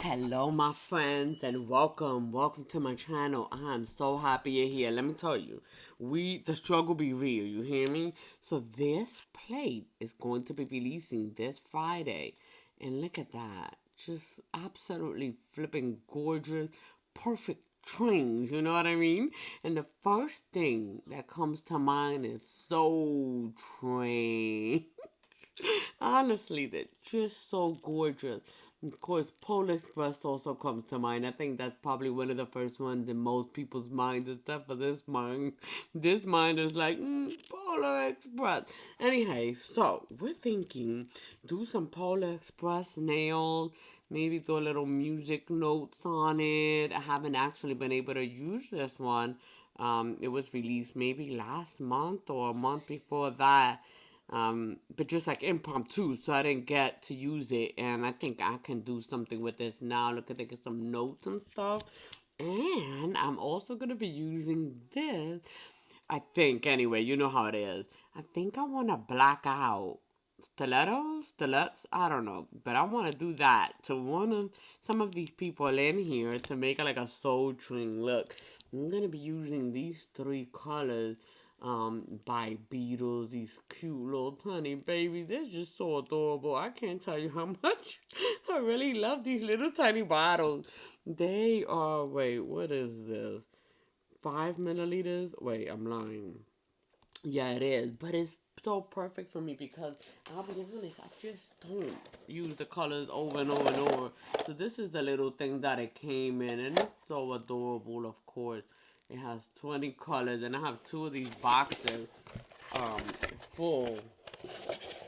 Hello, my friends, and welcome to my channel. I'm so happy you're here. Let me tell you, the struggle be real. You hear me? So this plate is going to be releasing this Friday, and look at that, just absolutely flipping gorgeous, perfect trains. You know what I mean? And the first thing that comes to mind is Soul Train. Honestly, they're just so gorgeous. Of course, Polar Express also comes to mind. I think that's probably one of the first ones in most people's minds, except for this mind. This mind is like, Polar Express. Anyway, so we're thinking do some Polar Express nails, maybe do a little music notes on it. I haven't actually been able to use this one. It was released maybe last month or a month before that, but just like impromptu, so I didn't get to use it, and I think I can do something with this now. Look at think some notes and stuff, and I'm also gonna be using this. I think anyway, you know how it is. I think I want to black out stilettos. I don't know, but I want to do that to one of some of these people in here to make it like a soul train look. I'm gonna be using these three colors by Beatles, these cute little tiny babies. They're just so adorable. I can't tell you how much I really love these little tiny bottles. They are, wait, what is this? 5 milliliters? Wait, I'm lying. Yeah, it is, but it's so perfect for me because I'll be honest, I just don't use the colors over and over and over. So this is the little thing that it came in, and it's so adorable. Of course, it has 20 colors, and I have two of these boxes, um, full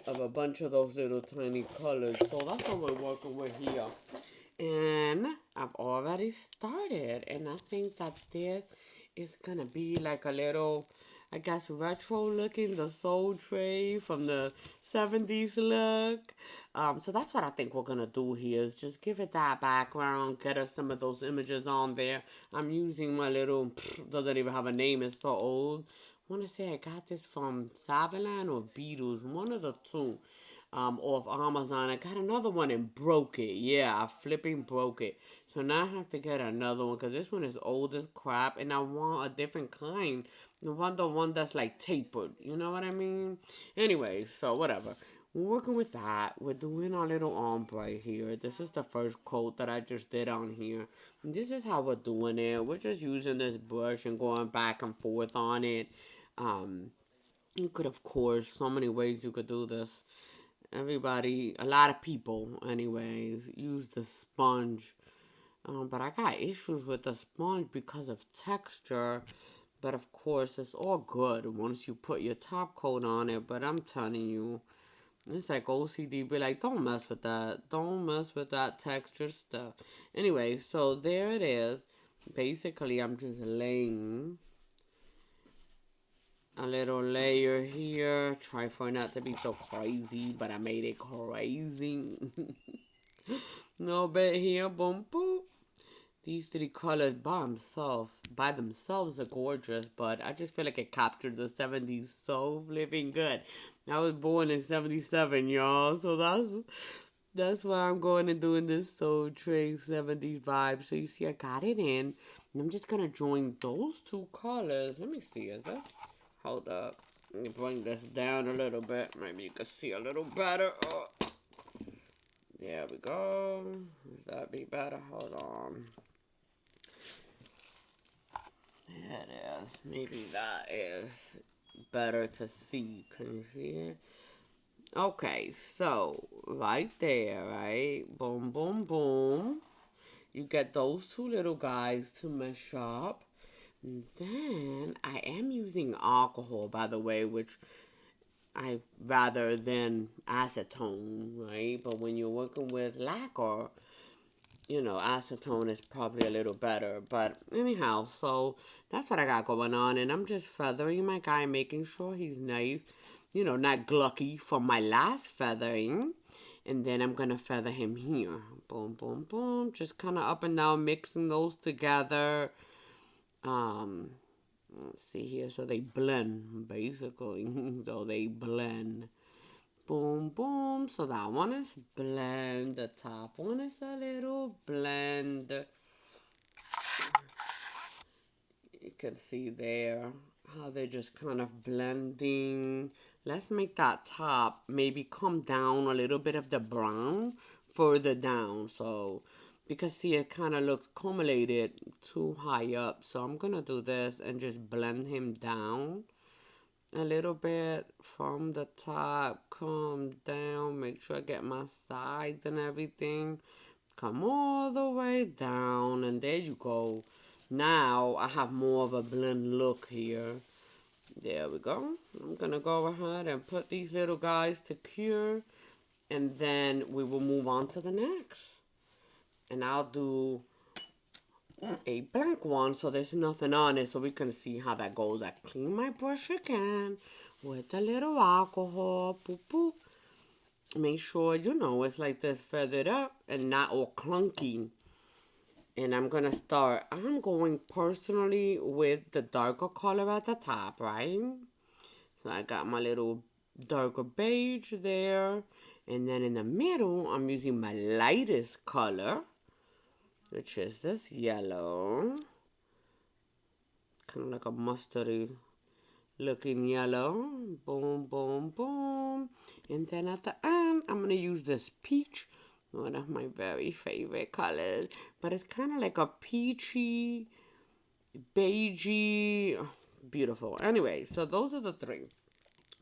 of a bunch of those little tiny colors. So that's what we're working with here. And I've already started, and I think that this is gonna be like a little, I guess, retro looking, the soul tray from the 70s look. So that's what I think we're gonna do here is just give it that background, get us some of those images on there. I'm using my little, doesn't even have a name, it's so old. I want to say I got this from Savannah or Beatles, one of the two, off Amazon. I got another one and broke it. Yeah, I flipping broke it. So now I have to get another one because this one is old as crap, and I want a different kind. I want the one that's like tapered. You know what I mean? Anyway, so whatever. We're working with that. We're doing our little ombre here. This is the first coat that I just did on here. And this is how we're doing it. We're just using this brush and going back and forth on it. Um, you could, of course, so many ways you could do this. Everybody, a lot of people, anyways, use the sponge. But I got issues with the sponge because of texture. But of course, it's all good once you put your top coat on it. But I'm telling you, it's like OCD. Be like, don't mess with that. Don't mess with that texture stuff. Anyway, so there it is. Basically, I'm just laying a little layer here. Try for it not to be so crazy, but I made it crazy. No bit here, boom, boom. These three colors by themselves are gorgeous, but I just feel like it captured the 70s so flipping good. I was born in 77, y'all, so that's why I'm going and doing this Soul Train 70s vibe. So you see I got it in, and I'm just gonna join those two colors. Let me see, is this? Hold up. Let me bring this down a little bit. Maybe you can see a little better. Oh. There we go. Does that be better? Hold on. There it is. Maybe that is better to see. Can you see it? Okay, so right there, right? Boom, boom, boom. You get those two little guys to mesh up. And then I am using alcohol, by the way, which I rather than acetone, right? But when you're working with lacquer, acetone is probably a little better. But anyhow, so that's what I got going on. And I'm just feathering my guy, making sure he's nice, not glucky from my last feathering. And then I'm going to feather him here. Boom, boom, boom. Just kind of up and down, mixing those together. Um, let's see here. So they blend, basically. So they blend. Boom, boom. So that one is blend. The top one is a little blend. You can see there how they're just kind of blending. Let's make that top maybe come down a little bit of the brown further down. So, because see, it kind of looks accumulated too high up. So I'm going to do this and just blend him down a little bit from the top. Come down. Make sure I get my sides and everything. Come all the way down. And there you go. Now I have more of a blend look here. There we go. I'm going to go ahead and put these little guys to cure. And then we will move on to the next. And I'll do a black one so there's nothing on it so we can see how that goes. I clean my brush again with a little alcohol. Boop, boop. Make sure, you know, it's like this feathered up and not all clunky. And I'm going going personally with the darker color at the top, right? So I got my little darker beige there. And then in the middle, I'm using my lightest color, which is this yellow. Kind of like a mustardy looking yellow. Boom, boom, boom. And then at the end, I'm going to use this peach. One of my very favorite colors. But it's kind of like a peachy, beigey. Oh, beautiful. Anyway, so those are the three.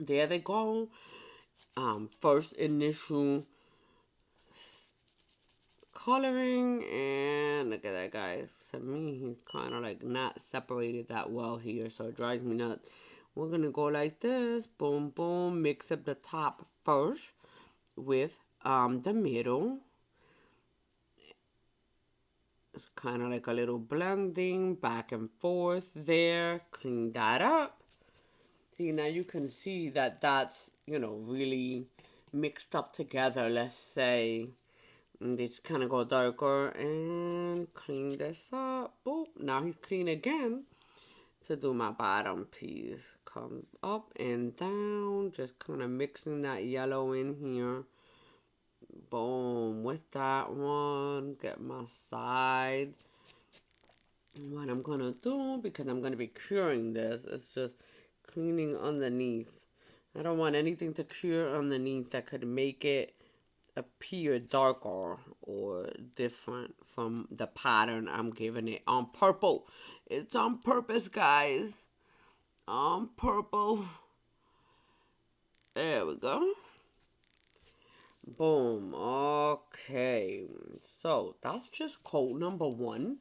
There they go. First initial coloring. And look at that, guys. To me, he's kind of like not separated that well here. So it drives me nuts. We're going to go like this. Boom, boom. Mix up the top first with the middle. It's kind of like a little blending back and forth there. Clean that up. See, now you can see that that's, you know, really mixed up together, let's say. And just kind of go darker and clean this up. Boop. Now he's clean again to do my bottom piece. Come up and down. Just kind of mixing that yellow in here. Boom, with that one, get my side. What I'm going to do, because I'm going to be curing this, is just cleaning underneath. I don't want anything to cure underneath that could make it appear darker or different from the pattern I'm giving it on purple. It's on purpose, guys. On purple. There we go. Boom. Okay. So that's just coat number one.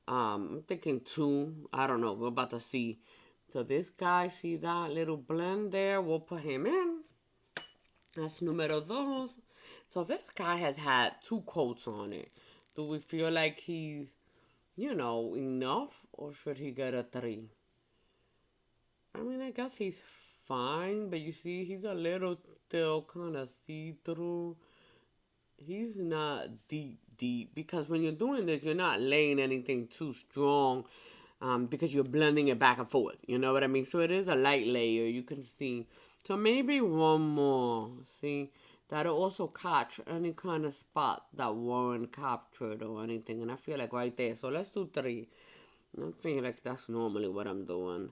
I'm thinking two. I don't know. We're about to see. So this guy, see that little blend there? We'll put him in. That's numero dos. So this guy has had two coats on it. Do we feel like he's, you know, enough? Or should he get a three? I mean, I guess he's fine. But you see, he's a little still kind of see-through. He's not deep. Because when you're doing this, you're not laying anything too strong. Because you're blending it back and forth. You know what I mean? So it is a light layer. You can see. So maybe one more. See? That'll also catch any kind of spot that weren't captured or anything. And I feel like right there. So let's do three. I feel like that's normally what I'm doing.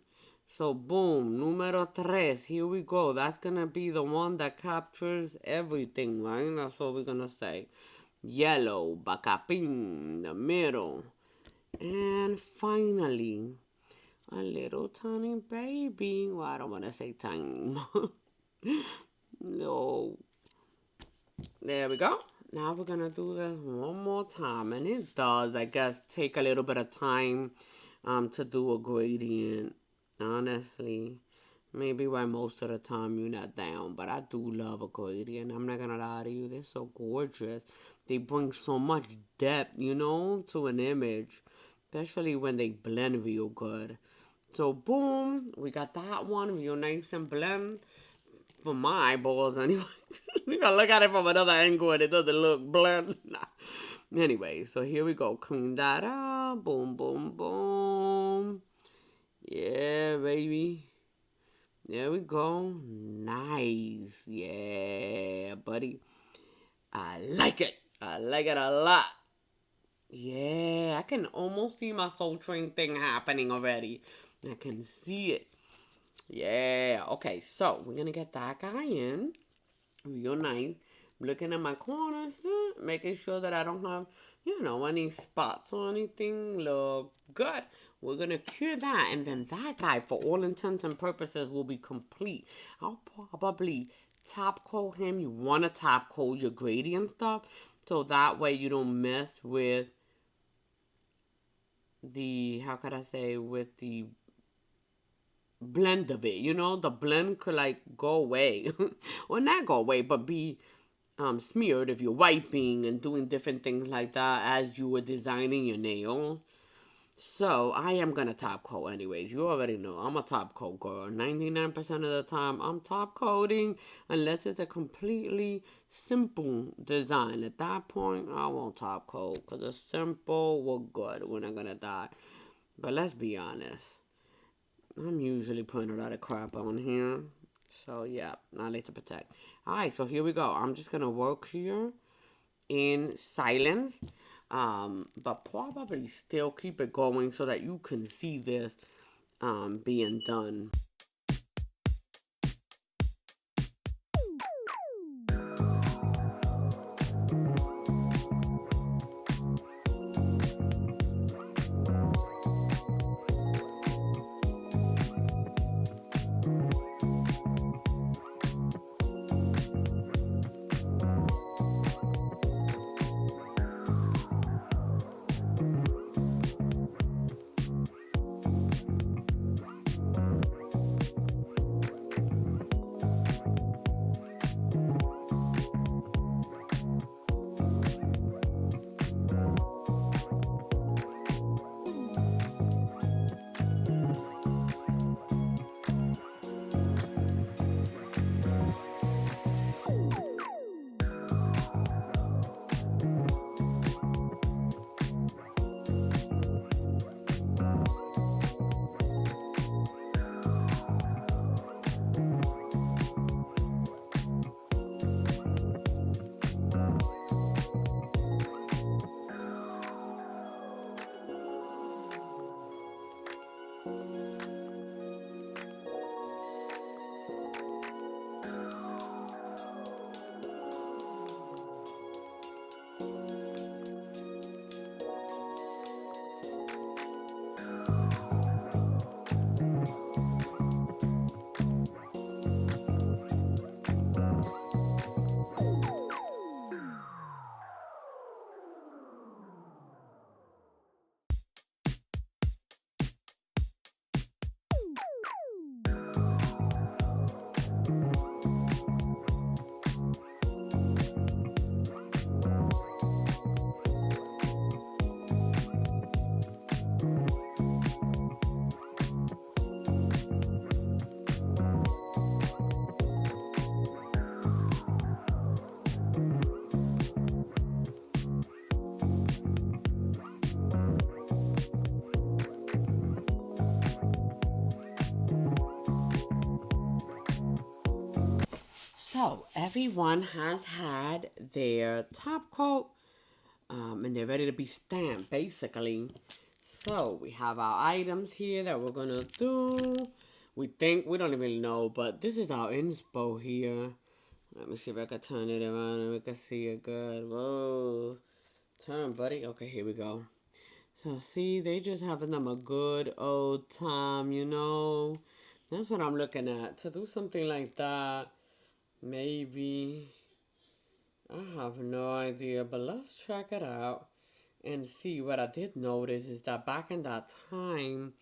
So boom, numero tres. Here we go. That's going to be the one that captures everything, right? That's what we're going to say. Yellow, bacapin, the middle. And finally, a little tiny baby. Well, I don't want to say tiny. No. There we go. Now we're going to do this one more time. And it does, I guess, take a little bit of time to do a gradient. Honestly. Maybe why most of the time you're not down. But I do love a gradient. I'm not going to lie to you. They're so gorgeous. They bring so much depth, you know, to an image. Especially when they blend real good. So, boom. We got that one real nice and blend. For my eyeballs, anyway. You gotta look at it from another angle and it doesn't look blend. Nah. Anyway, so here we go. Clean that up. Boom, boom, boom. Yeah, baby. There we go. Nice. Yeah, buddy. I like it. I like it a lot. Yeah, I can almost see my Soul Train thing happening already. I can see it. Yeah. Okay, so we're gonna get that guy in real nice. Looking at my corners, making sure that I don't have, any spots or anything. Look good. We're gonna cure that, and then that guy, for all intents and purposes, will be complete. I'll probably top coat him. You want to top coat your gradient stuff, so that way you don't mess with the, how could I say, with the blend of it. The blend could like go away, or not go away, but be smeared if you're wiping and doing different things like that as you were designing your nail. So I am gonna top coat anyways. You already know I'm a top coat girl. 99% of the time I'm top coating unless it's a completely simple design. At that point I won't top coat because it's simple, we're good. We're not gonna die. But let's be honest. I'm usually putting a lot of crap on here. So yeah, not late to protect. Alright, so here we go. I'm just gonna work here in silence. But probably still keep it going so that you can see this being done. So everyone has had their top coat, and they're ready to be stamped, basically. So we have our items here that we're gonna do. We don't even know, but this is our inspo here. Let me see if I can turn it around and we can see it good. Whoa. Turn, buddy. Okay, here we go. So see, they just having them a good old time. That's what I'm looking at. To do something like that, maybe. I have no idea, but let's check it out and see. What I did notice is that back in that time,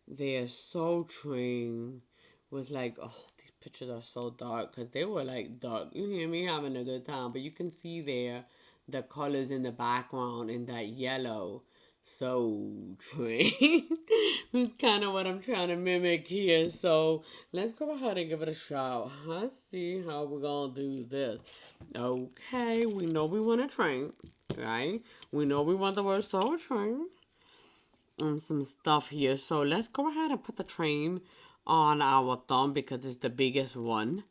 their Soul Train was like, oh, these pictures are so dark because they were like dark. You hear me having a good time, but you can see there the colors in the background in that yellow Soul Train. That's kind of what I'm trying to mimic here. So let's go ahead and give it a shot. Let's see how we're gonna do this. Okay, we know we want a train, right? We know we want the word Soul Train. Some stuff here. So let's go ahead and put the train on our thumb because it's the biggest one.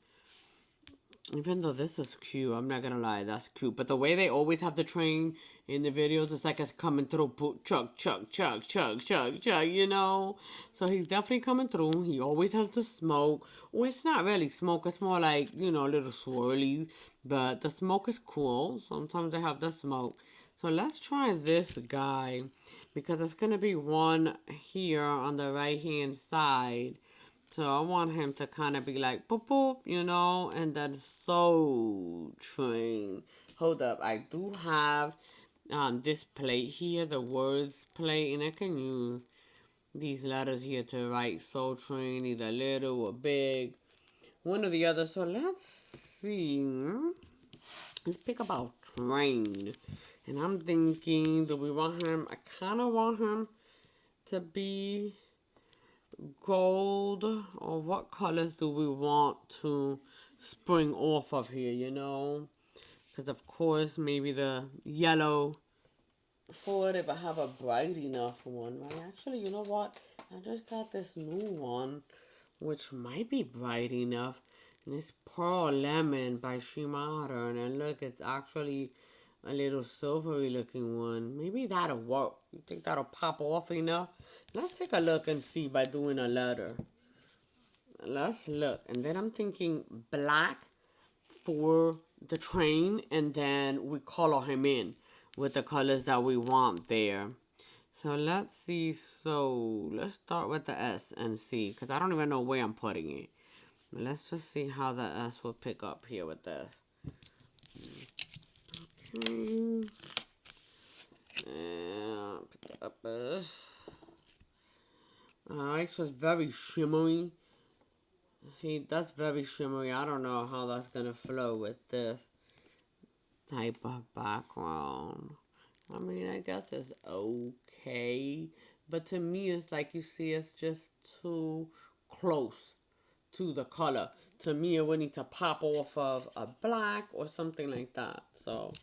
Even though this is cute, I'm not gonna lie, that's cute. But the way they always have the train in the videos, it's like it's coming through, chug, chug, chug, chug, chug, chug, you know? So he's definitely coming through. He always has the smoke. Well, it's not really smoke, it's more like, you know, a little swirly. But the smoke is cool. Sometimes they have the smoke. So let's try this guy because it's gonna be one here on the right hand side. So I want him to kind of be like boop boop, you know, and then Soul Train. Hold up, I do have this plate here, the words plate, and I can use these letters here to write Soul Train, either little or big, one or the other. So let's see. Let's pick about train, and I'm thinking, do we want him? I kind of want him to be gold, or what colors do we want to spring off of here, you know? Because of course maybe the yellow for it if I have a bright enough one, right? Actually, you know what? I just got this new one which might be bright enough, and it's Pearl Lemon by Shimada, and look, it's actually a little silvery looking one. Maybe that'll work. You think that'll pop off enough? Let's take a look and see by doing a letter. Let's look. And then I'm thinking black for the train, and then we color him in with the colors that we want there. So let's see. So let's start with the S and see, because I don't even know where I'm putting it. Let's just see how the S will pick up here with this. Okay. And pick it up this. Alright, so it's very shimmery. See, that's very shimmery. I don't know how that's gonna flow with this type of background. I mean, I guess it's okay. But to me, it's like you see, it's just too close to the color. To me, it would need to pop off of a black or something like that. So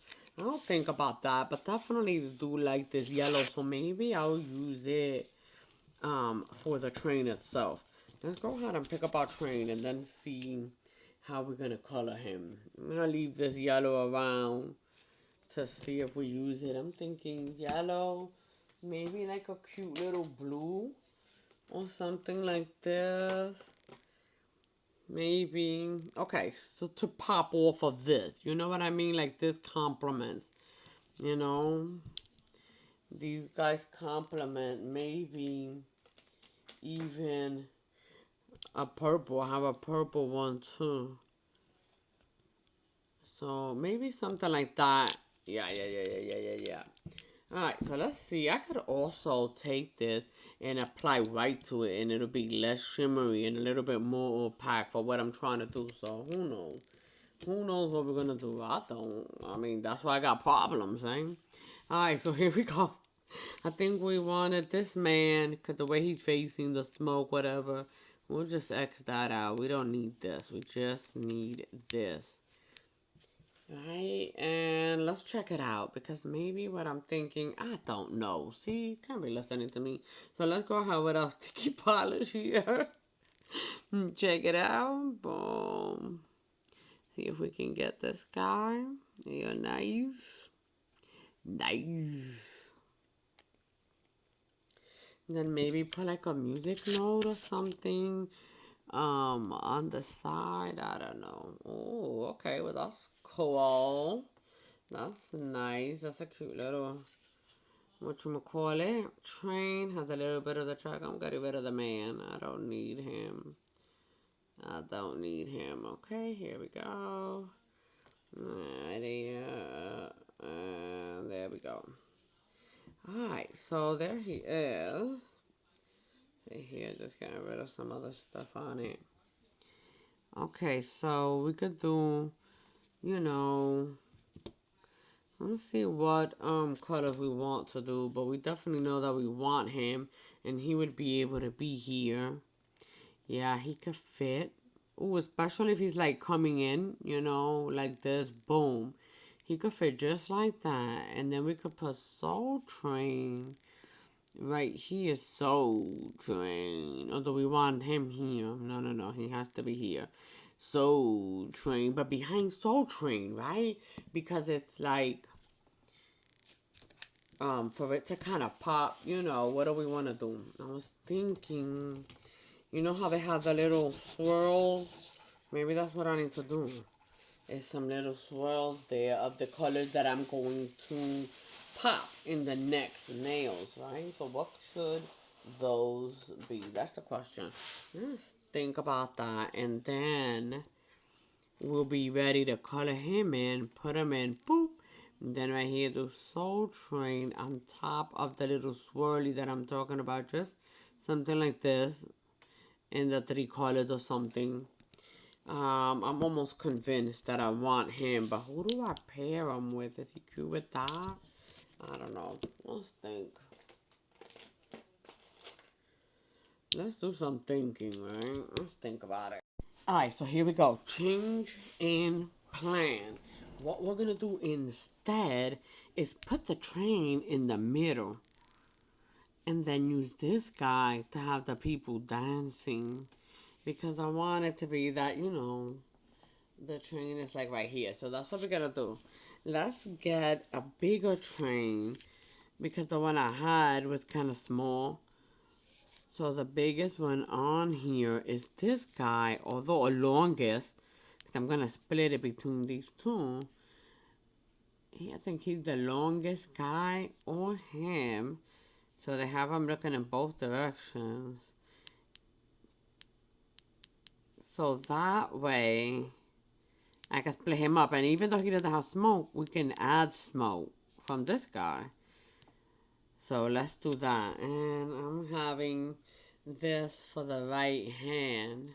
I'll think about that. But definitely do like this yellow. So maybe I'll use it for the train itself. Let's go ahead and pick up our train and then see how we're going to color him. I'm going to leave this yellow around to see if we use it. I'm thinking yellow, maybe like a cute little blue or something like this. Maybe, okay, so to pop off of this, you know what I mean? Like this complements, you know? These guys complement, maybe even a purple. I have a purple one too. So maybe something like that. Yeah. Alright, so let's see. I could also take this and apply white to it, and it'll be less shimmery and a little bit more opaque for what I'm trying to do. So who knows? Who knows what we're gonna do? I don't. I mean, that's why I got problems, eh? Alright, so here we go. I think we wanted this man, because the way he's facing the smoke, whatever. We'll just X that out. We don't need this. We just need this. Right, and let's check it out, because maybe what I'm thinking, I don't know. See, you can't be listening to me. So let's go ahead with our sticky polish here. Check it out. Boom. See if we can get this guy. Yeah, nice. Nice. Then maybe put like a music note or something on the side. I don't know. Oh, okay. Well, that's cool. That's nice. That's a cute little, whatchamacallit, train. Has a little bit of the track. I'm getting rid of the man. I don't need him. I don't need him. Okay, here we go. And there we go. Alright, so there he is. See here, just getting rid of some other stuff on it. Okay, so we could do, you know, let's see what colors we want to do, but we definitely know that we want him, and he would be able to be here. Yeah, he could fit. Ooh, especially if he's like coming in, you know, like this, boom. He could fit just like that. And then we could put Soul Train Right here, Soul Train. Although we want him here. No, no, no. He has to be here. Soul Train. But behind Soul Train, right? Because it's like, for it to kind of pop, what do we want to do? I was thinking, how they have the little swirls? Maybe that's what I need to do. Is some little swirls there of the colors that I'm going to pop in the next nails, right? So what should those be? That's the question. Let's think about that, and then we'll be ready to color him in, put him in, boop. And then right here, the Soul Train on top of the little swirly that I'm talking about, just something like this, in the three colors or something. I'm almost convinced that I want him, but who do I pair him with? Is he cute with that? I don't know. Let's think. Let's do some thinking, right? Let's think about it. Alright, so here we go. Change in plan. What we're gonna do instead is put the train in the middle and then use this guy to have the people dancing because I want it to be that, the train is like right here. So that's what we're gonna do. Let's get a bigger train because the one I had was kind of small. So the biggest one on here is this guy, although a longest. Cause I'm gonna split it between these two. I think he's the longest guy or him. So they have him looking in both directions. So that way I can split him up. And even though he doesn't have smoke, we can add smoke from this guy. So let's do that. And I'm having this for the right hand.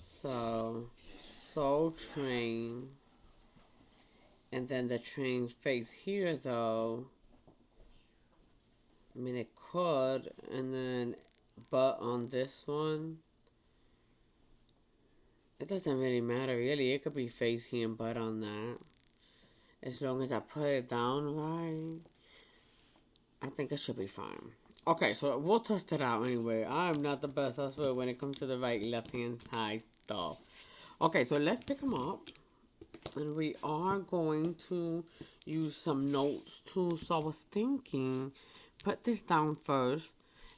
So, Soul Train. And then the train face here, though. I mean, it could. And then, but on this one, it doesn't really matter, really. It could be face here and butt on that. As long as I put it down right, I think it should be fine. Okay, so we'll test it out anyway. I'm not the best, I swear, when it comes to the right, left hand side stuff. Okay, so let's pick them up. And we are going to use some notes too. So I was thinking, put this down first.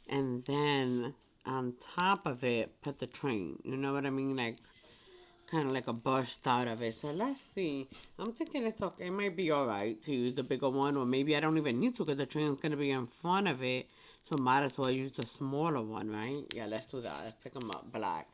And then on top of it, put the train. You know what I mean? Like, kind of like a bust out of it. So let's see. I'm thinking it's okay. It might be alright to use the bigger one. Or maybe I don't even need to because the train's going to be in front of it. So might as well use the smaller one, right? Yeah, let's do that. Let's pick them up black.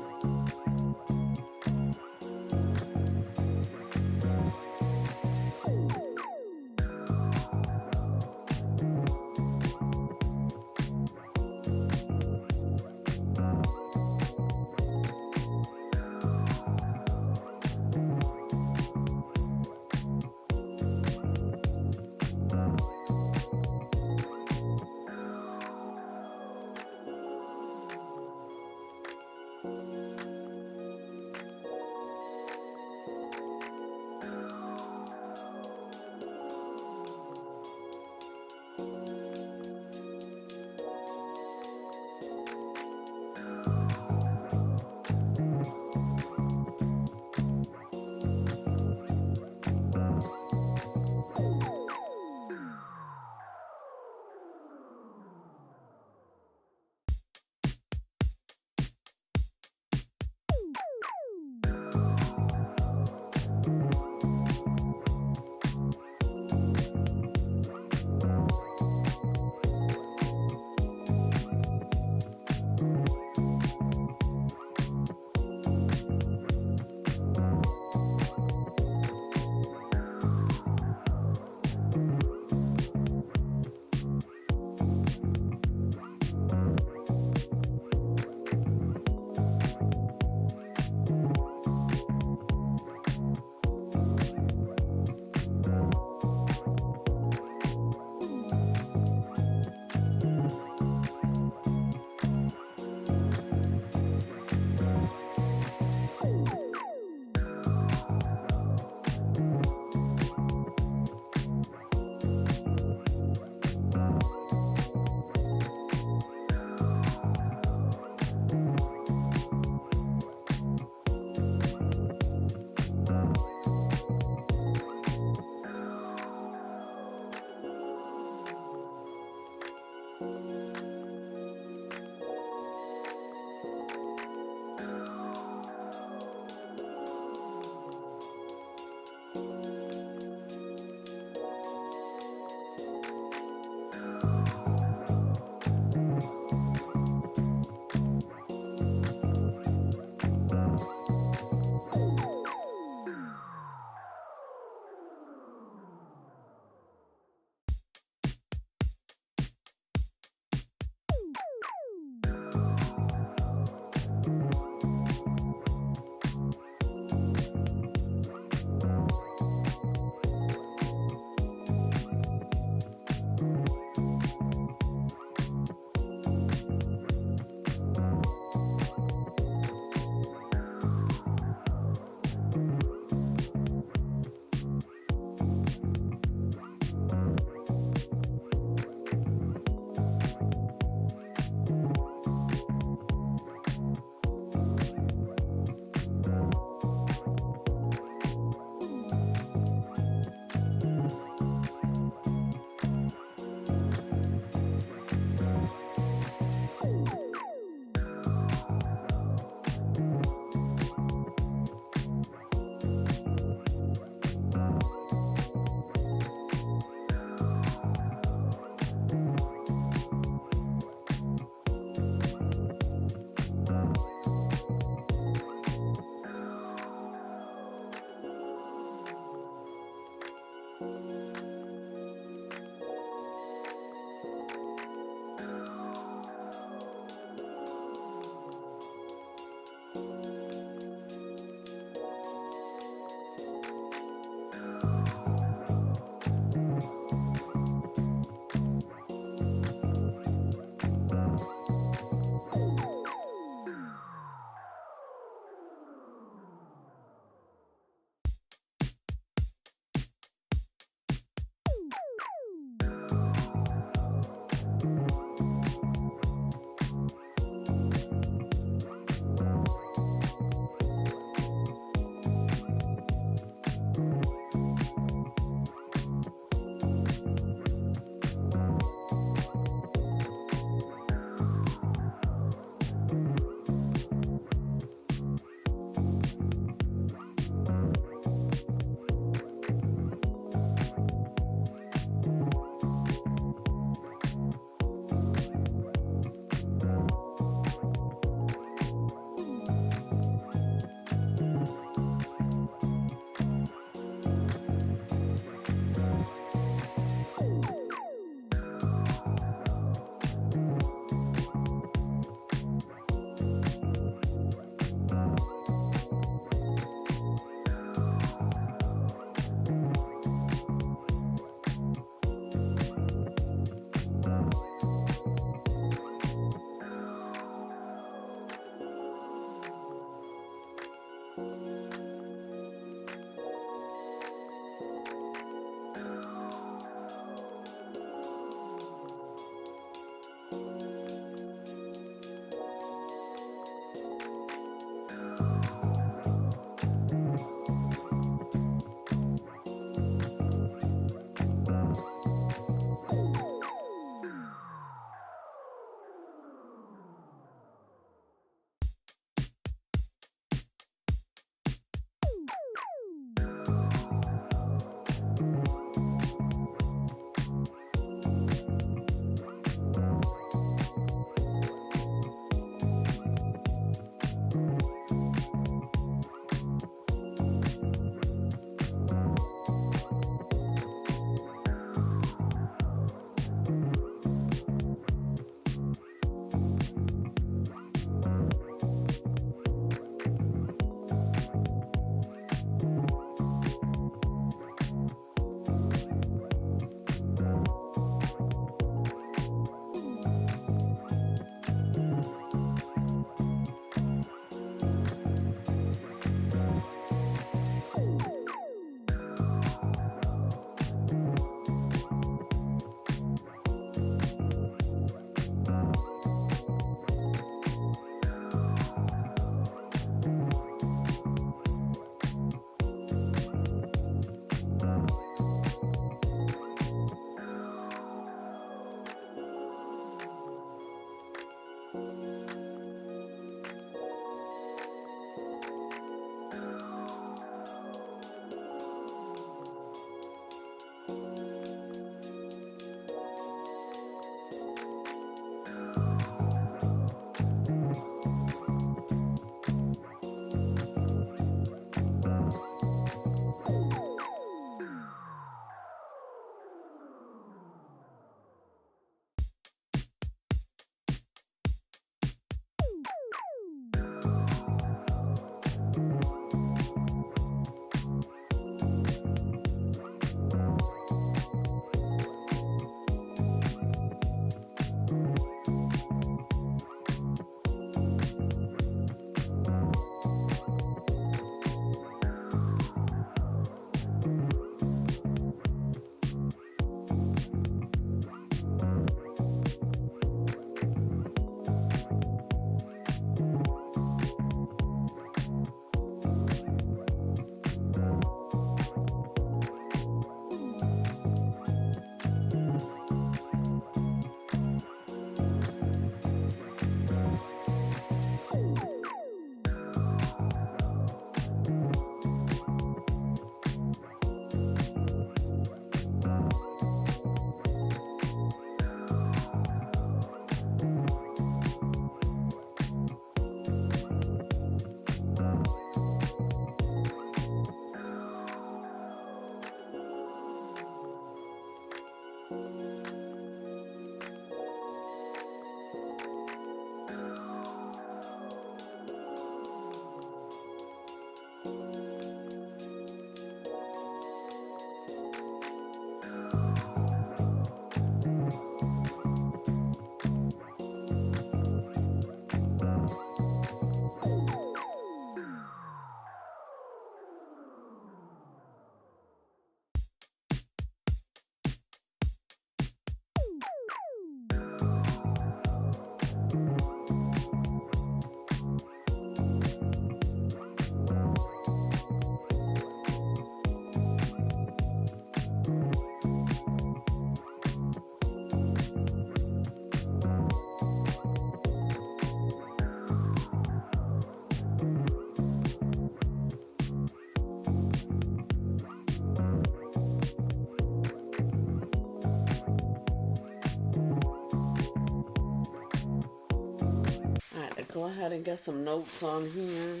go ahead and get some notes on here.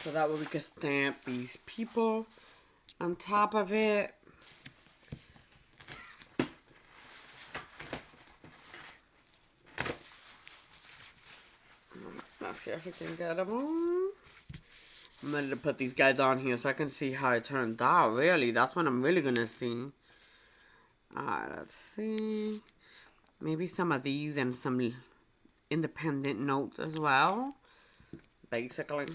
So that way we can stamp these people on top of it. Let's see if we can get them on. I'm ready to put these guys on here so I can see how it turns out. Really, that's what I'm really gonna see. Alright, let's see. Maybe some of these and some independent notes as well. Basically.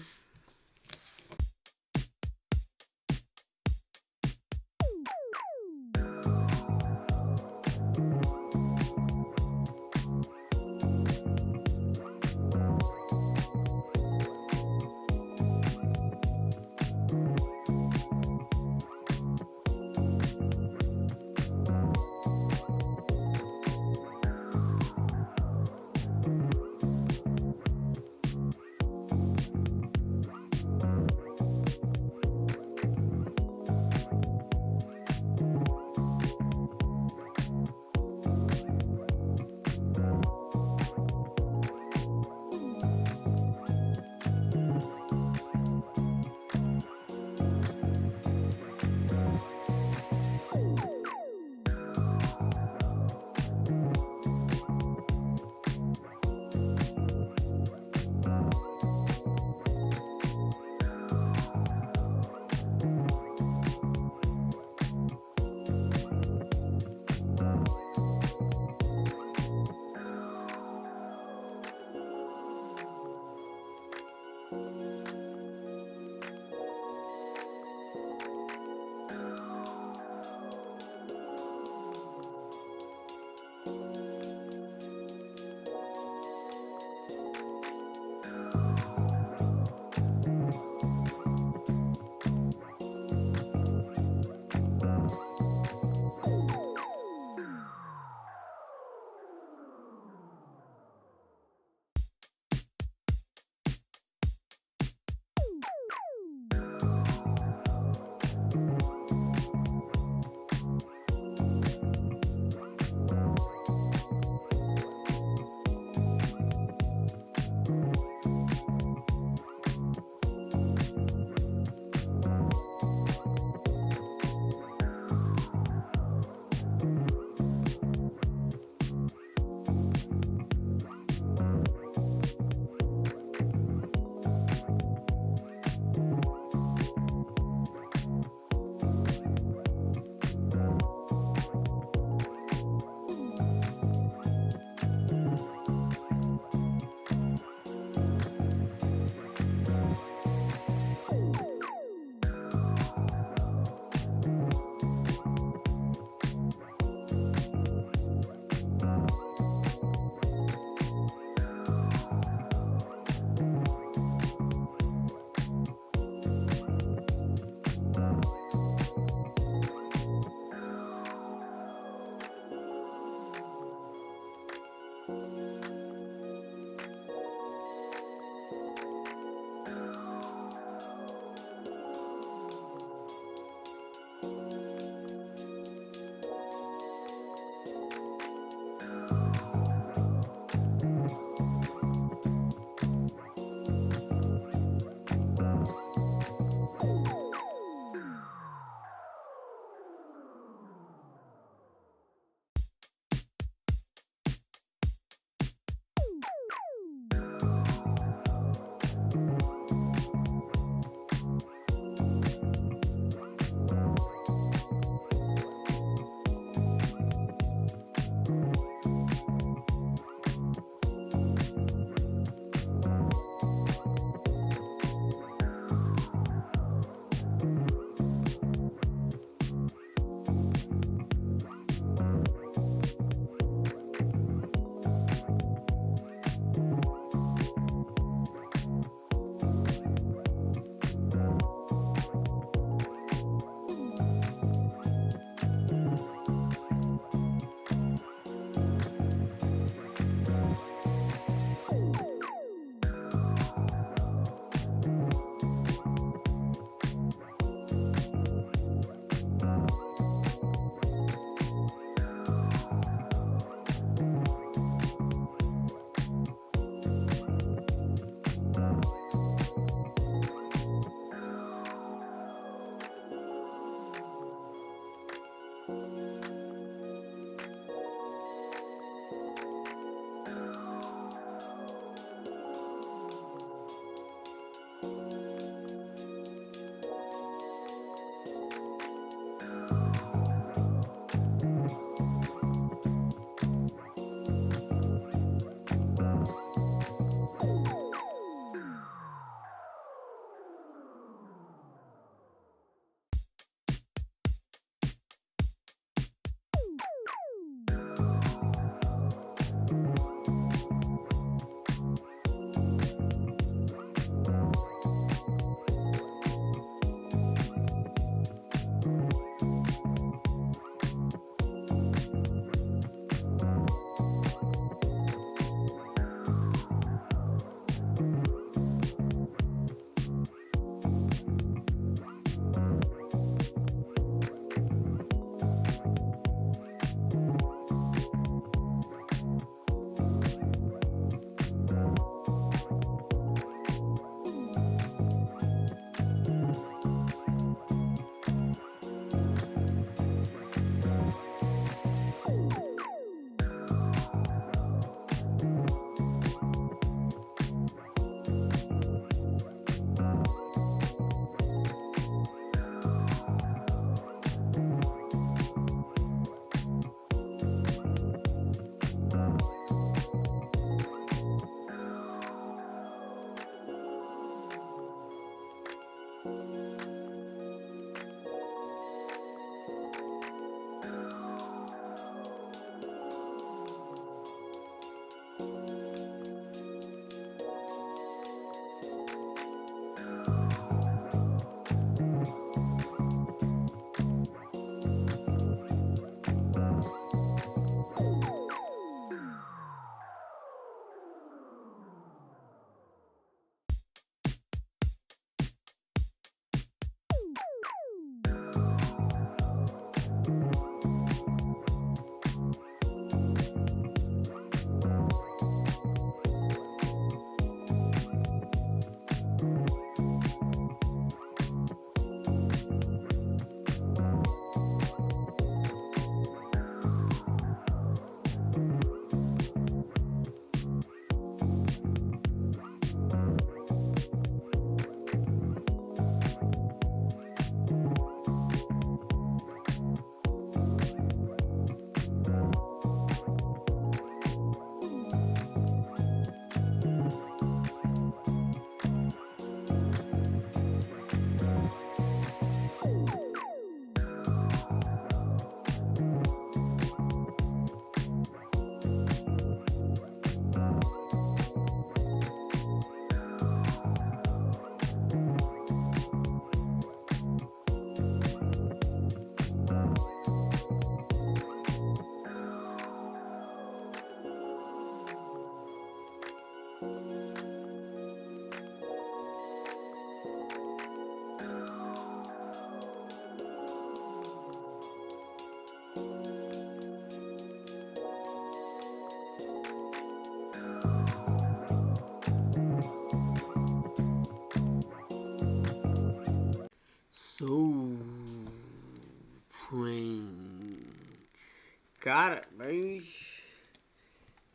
got it, baby.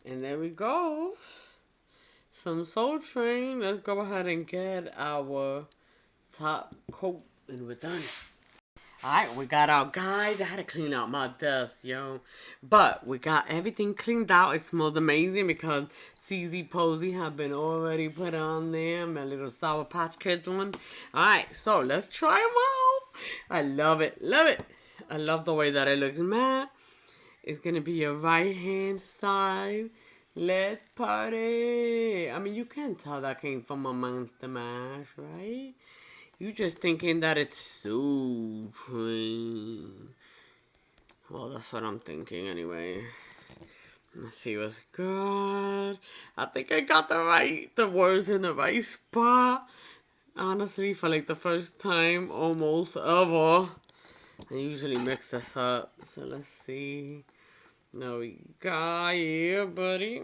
And there we go. Some Soul Train. Let's go ahead and get our top coat and we're done. Alright, we got our guide. I had to clean out my desk, yo. But we got everything cleaned out. It smells amazing because CZ Posey have been already put on there. My little Sour Patch Kids one. Alright, so let's try them out. I love it. Love it. I love the way that it looks matte. It's going to be your right hand side. Let's party. I mean, you can't tell that came from a Monster Mash, right? You just thinking that it's Soul Train. Well, that's what I'm thinking anyway. Let's see what's good. I think I got the words in the right spot. Honestly, for like the first time almost ever. I usually mix this up. So let's see. No, we got you, buddy.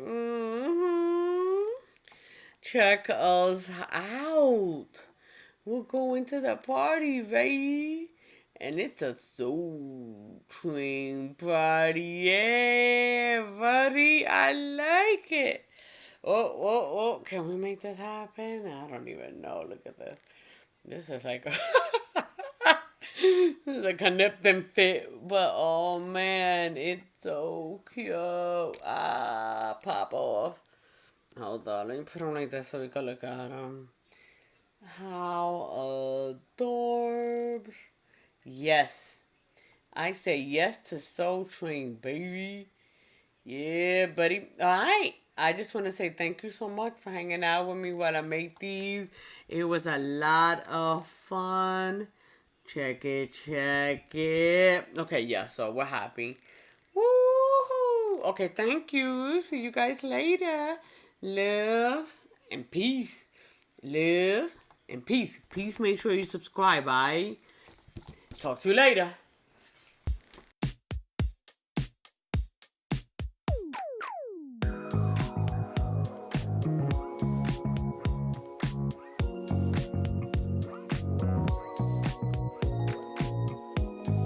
Check us out. We're going to the party, baby. And it's a Soul Train party. Yeah, buddy. I like it. Oh. Can we make this happen? I don't even know. Look at this. This is like this is like a nip and fit. But oh man, it's so cute. Pop off. Hold on. Let me put them like this so we can look at them. How adorbs. Yes. I say yes to Soul Train, baby. Yeah, buddy. Alright. I just want to say thank you so much for hanging out with me while I make these. It was a lot of fun. Check it. Okay, yeah, so we're happy. Woo! Okay, thank you. See you guys later. Love and peace. Live and peace. Please make sure you subscribe, alright? Talk to you later.